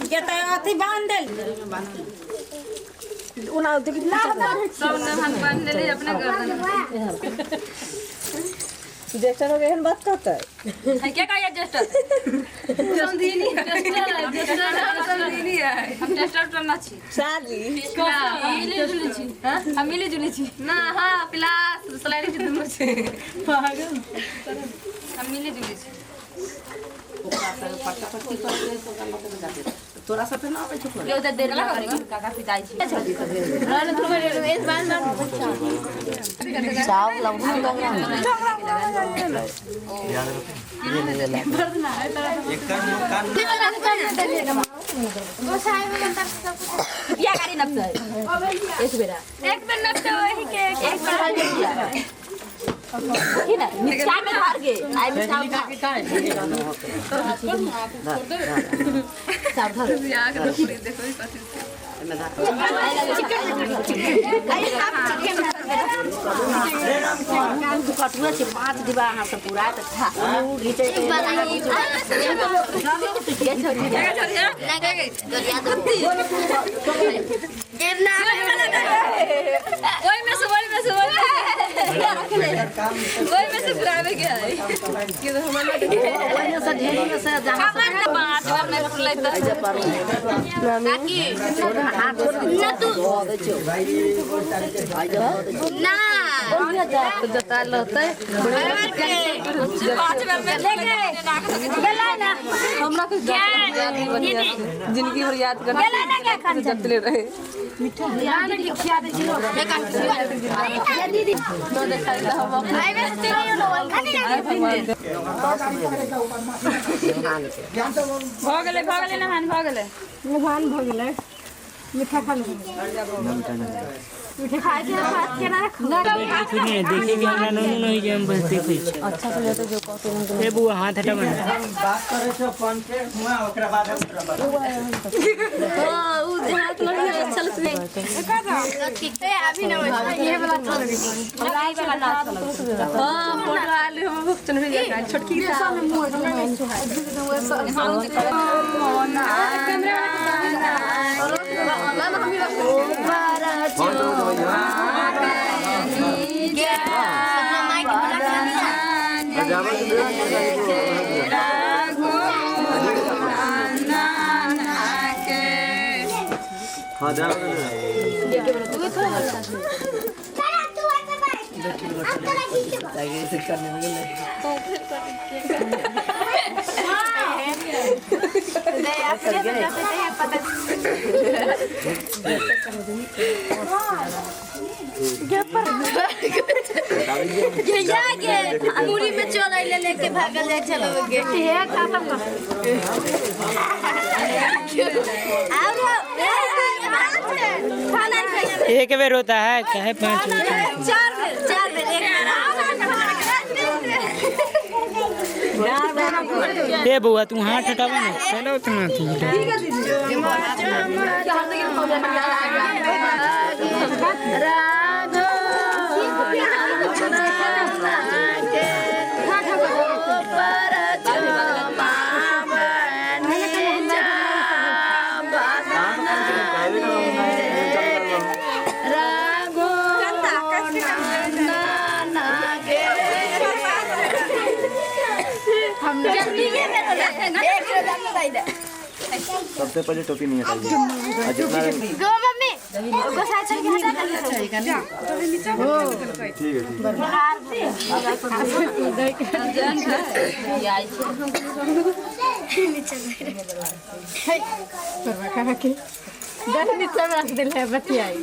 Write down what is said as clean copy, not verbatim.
गेटा अथी बांध देल उना देख सब ने हम बांध ले अपने गर्दन जेस्टर हो गए बात करता है क्या कहा जेस्टर समझीनी समझीनी है हम जेस्टर करना छी साली हम मिली जुली छी ना हां प्लस स्लाइड के दुनु छे पागल हम मिली जुली छी तोरा सब पे ना पे छुप ले उधर देर लगा काका पिताई छी ना तुम इस बार चाव लवना या गाड़ी नप एक बेर नप वही के एक बार की ना मिर्चा में भर के आई मिर्चा सब धर या के पूरी देखो कथि कटुआ से 5 दिबा हां से पूरा त खा घिचे एक बार ओए में से पुरावे के है कि हमारा ओए से ढेरी में से जहां से बात में फुलाई त काकी हाथ छोड़ ना तू ना जता लते 5 में लेके गेला ना हमरा के जिंदगी भर याद कर गेला ना क्या खान जतले रहे मीठा याद के खिया दे छिलो दीदी तो देखा हम आई में तेरे लोग खानी भगले नहान भगले मीठा खा लो मीठा खाए के बात के ना रखना सुनिए देखिए कि हमरा नोनो नहीं जे हम बस देखै छी अच्छा से तो जो कहते हैं ए बुआ हाथ हटा मन बात करे छो फोन पे हुआ ओकरा बाद हम हां उ हाथ लगे अच्छा लगते ठीक है अभी ना ये वाला अच्छा लगे मलाई वाला ना हां फोटो आले हम भक्तन हो जाए छोटकी सा पूरी में चल लेके भागल जाए चलोगे एक बेर होता है चाहे 5 चार बेर ए बुआ तू हाथ हटावा ना चलो तुम सबसे पहले टोपी नहीं हटाइए जितना गो मम्मी उसको साथ चल के हटा ठीक है नीचे रख दिल है बतियाई